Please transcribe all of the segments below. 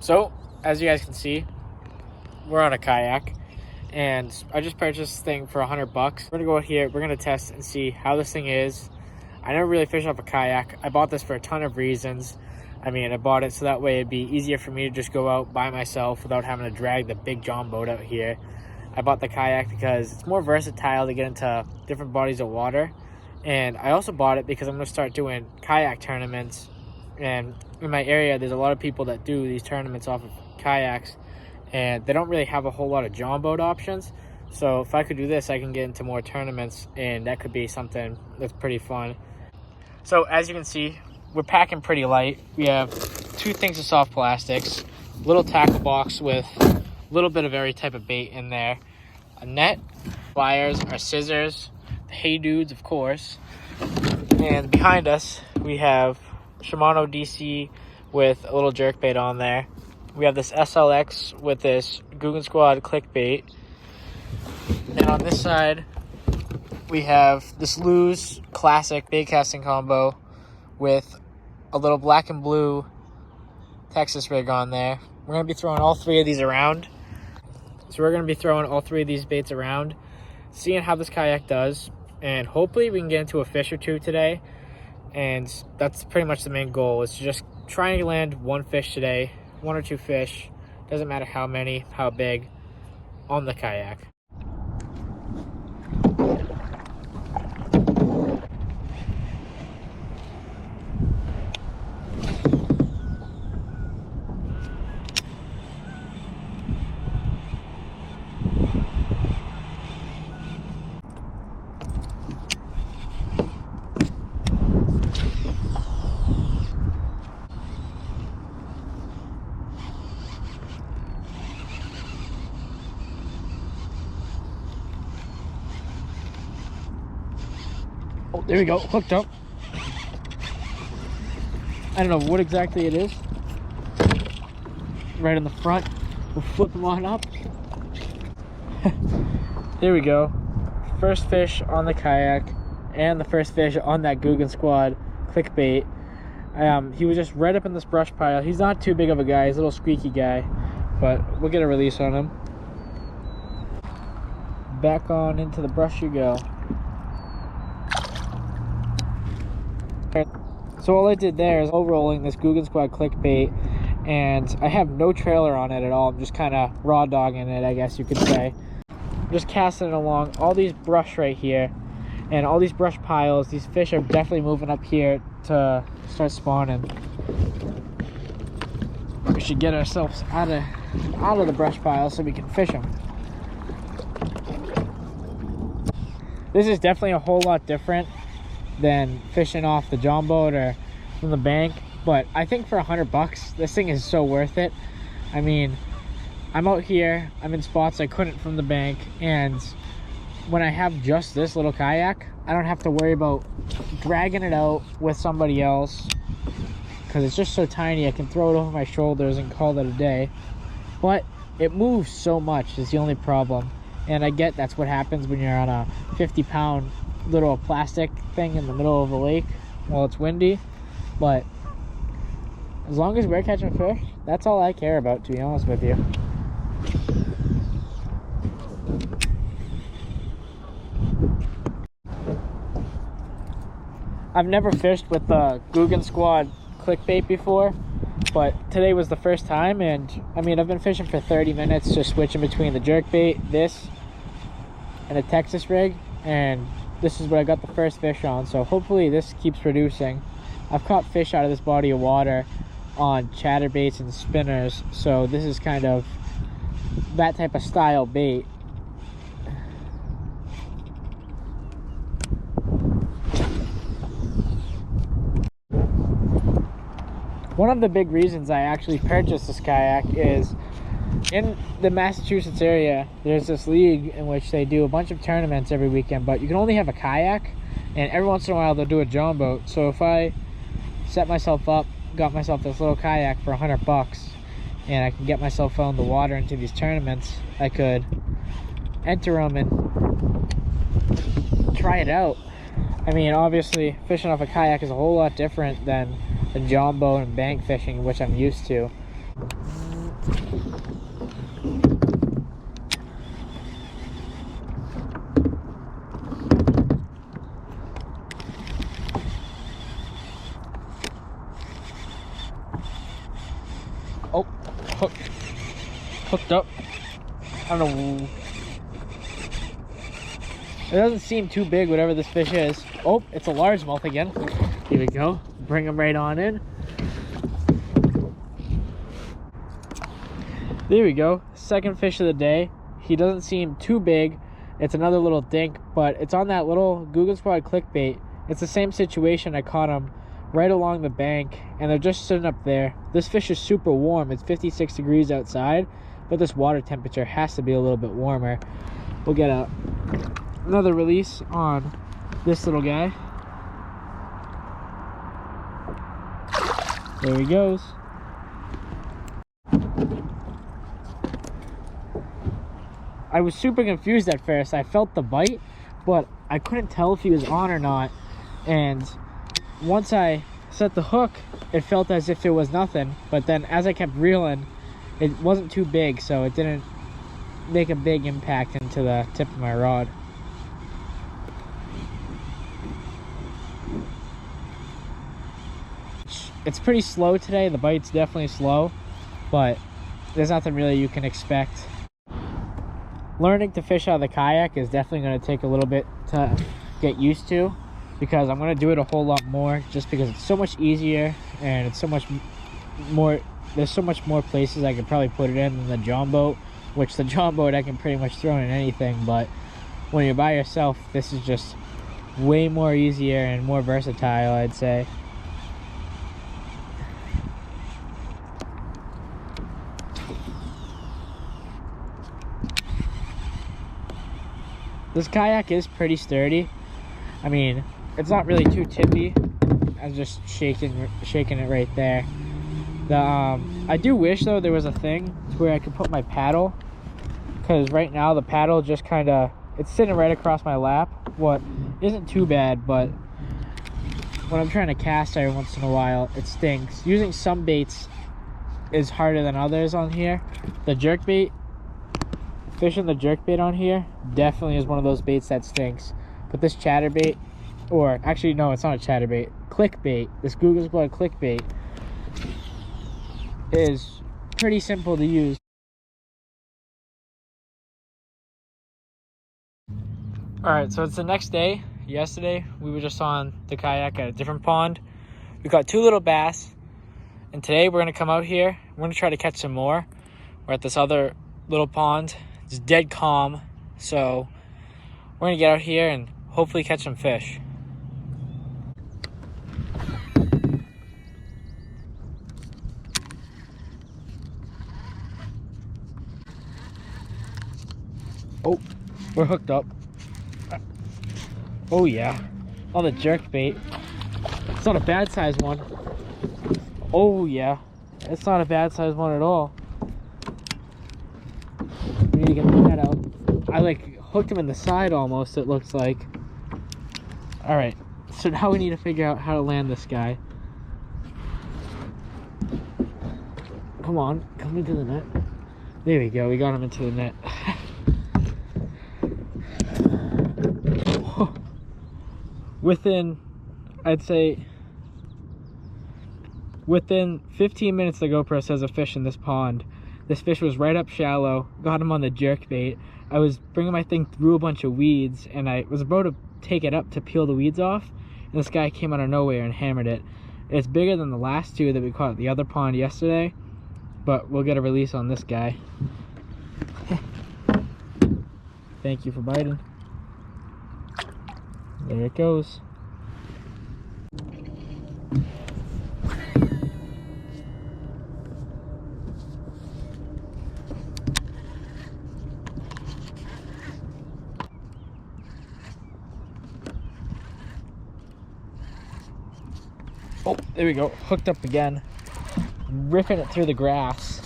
So, as you guys can see, we're on a kayak, and I just purchased this thing for $100. We're gonna go out here, we're gonna test and see how this thing is. I never really fished off a kayak. I bought this for a ton of reasons. I mean, I bought it so that way it'd be easier for me to just go out by myself without having to drag the big John boat out here. I bought the kayak because it's more versatile to get into different bodies of water. And I also bought it because I'm gonna start doing kayak tournaments. And in my area, there's a lot of people that do these tournaments off of kayaks, and they don't really have a whole lot of John boat options. So if I could do this, I can get into more tournaments, and that could be something that's pretty fun. So as you can see, we're packing pretty light. We have 2 things of soft plastics, a little tackle box with a little bit of every type of bait in there, a net, pliers, our scissors, the Hey Dudes, of course, and behind us we have Shimano DC with a little jerkbait on there. We have this SLX with this Guggen Squad clickbait. And on this side, we have this Lew's classic bait casting combo with a little black and blue Texas rig on there. We're going to be throwing all 3 of these around. So we're going to be throwing all 3 of these baits around, seeing how this kayak does, and hopefully we can get into a fish or 2 today. And that's pretty much the main goal, is to just try and land 1 fish today, 1 or 2 fish, doesn't matter how many, how big, on the kayak. Oh, there we go, hooked up. I don't know what exactly it is. Right in the front. We'll flip them on up. There we go. First fish on the kayak, and the first fish on that Guggen Squad clickbait. He was just right up in this brush pile. He's not too big of a guy, he's a little squeaky guy, but we'll get a release on him. Back on into the brush you go. So all I did there is rolling this Guggen Squad clickbait, and I have no trailer on it at all. I'm just kind of raw dogging it, I guess you could say. I'm just casting it along all these brush right here, and all these brush piles. These fish are definitely moving up here to start spawning. We should get ourselves out of the brush pile so we can fish them. This is definitely a whole lot different than fishing off the John boat or from the bank, but I think for $100 this thing is so worth it. I mean, I'm out here, I'm in spots I couldn't from the bank, and when I have just this little kayak, I don't have to worry about dragging it out with somebody else because it's just so tiny. I can throw it over my shoulders and call it a day, but it moves so much is the only problem. And I get that's what happens when you're on a 50-pound little plastic thing in the middle of a lake while it's windy, but as long as we're catching fish, that's all I care about, to be honest with you. I've never fished with the Guggen Squad clickbait before, but today was the first time, and I mean, I've been fishing for 30 minutes, just switching between the jerkbait, this, and a Texas rig, and this is what I got the first fish on, so hopefully this keeps producing. I've caught fish out of this body of water on chatterbaits and spinners, so this is kind of that type of style bait. One of the big reasons I actually purchased this kayak is in the Massachusetts area, there's this league in which they do a bunch of tournaments every weekend, but you can only have a kayak, and every once in a while they'll do a John boat. So if I set myself up, got myself this little kayak for $100, and I can get myself out in the water into these tournaments, I could enter them and try it out. I mean, obviously fishing off a kayak is a whole lot different than the John boat and bank fishing, which I'm used to. Oh, hooked up. I don't know. It doesn't seem too big, whatever this fish is. Oh, it's a largemouth again. Here we go. Bring him right on in. There we go. Second fish of the day. He doesn't seem too big. It's another little dink, but it's on that little Google Squad clickbait. It's the same situation. I caught him right along the bank, and they're just sitting up there. This fish is super warm. It's 56 degrees outside, but this water temperature has to be a little bit warmer. We'll get another release on this little guy. There he goes. I was super confused at first. I felt the bite, but I couldn't tell if he was on or not. And once I set the hook, it felt as if it was nothing. But then as I kept reeling, it wasn't too big, so it didn't make a big impact into the tip of my rod. It's pretty slow today. The bite's definitely slow, but there's nothing really you can expect. Learning to fish out of the kayak is definitely going to take a little bit to get used to, because I'm going to do it a whole lot more, just because it's so much easier and it's so much more. There's so much more places I could probably put it in than the John boat, which the John boat I can pretty much throw in anything. But when you're by yourself, this is just way more easier and more versatile, I'd say. This kayak is pretty sturdy. I mean, it's not really too tippy. I'm just shaking it right there. I do wish though there was a thing where I could put my paddle, because right now the paddle just kind of, it's sitting right across my lap, what isn't too bad, but when I'm trying to cast every once in a while, it stinks. Using some baits is harder than others on here. The jerkbait, fishing the jerkbait on here definitely is one of those baits that stinks. But this chatterbait, or actually no, it's not a chatterbait, clickbait, this Google Squad clickbait is pretty simple to use. Alright, so it's the next day. Yesterday we were just on the kayak at a different pond. We caught 2 little bass, and today we're going to come out here. We're going to try to catch some more. We're at this other little pond. It's dead calm, so we're going to get out here and hopefully catch some fish. Oh, we're hooked up. Oh yeah, on the jerk bait. It's not a bad size one. Oh yeah, it's not a bad size one at all. We need to get the net out. I like hooked him in the side almost, it looks like. All right, so now we need to figure out how to land this guy. Come on, come into the net. There we go, we got him into the net. Within, I'd say, within 15 minutes the GoPro says a fish in this pond. This fish was right up shallow, got him on the jerkbait. I was bringing my thing through a bunch of weeds, and I was about to take it up to peel the weeds off, and this guy came out of nowhere and hammered it. It's bigger than the last 2 that we caught at the other pond yesterday, but we'll get a release on this guy. Thank you for biting. There it goes. Oh, there we go. Hooked up again. Ripping it through the grass.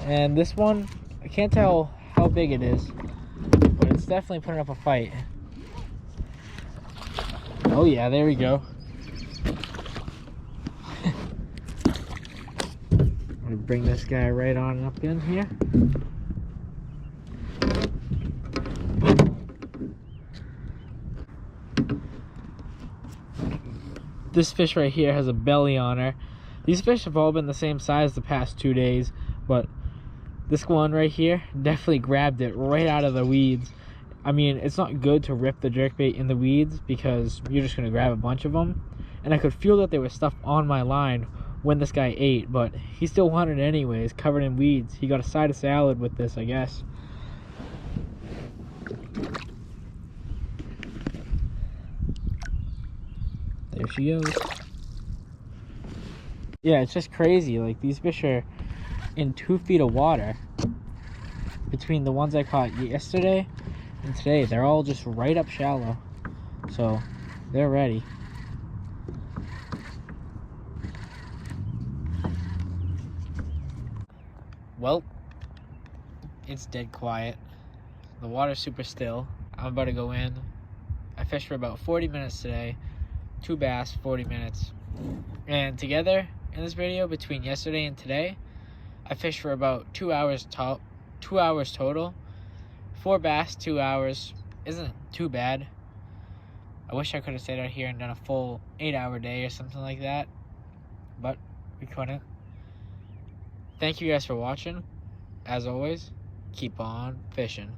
And this one, I can't tell how big it is, but it's definitely putting up a fight. Oh yeah, there we go. There me bring this guy right on up in here. This fish right here has a belly on her. These fish have all been the same size the past 2 days, but this one right here definitely grabbed it right out of the weeds. I mean, it's not good to rip the jerkbait in the weeds because you're just going to grab a bunch of them. And I could feel that there was stuff on my line when this guy ate, but he still wanted it anyways, covered in weeds. He got a side of salad with this, I guess. There she goes. Yeah, it's just crazy. Like, these fish are in 2 feet of water. Between the ones I caught yesterday and today, they're all just right up shallow. So, they're ready. Well, it's dead quiet. The water's super still. I'm about to go in. I fished for about 40 minutes today. 2 bass, 40 minutes. And together, in this video, between yesterday and today, I fished for about 2 hours total. 4 bass, 2 hours. Isn't too bad. I wish I could have stayed out here and done a full 8-hour day or something like that. But we couldn't. Thank you guys for watching. As always, keep on fishing.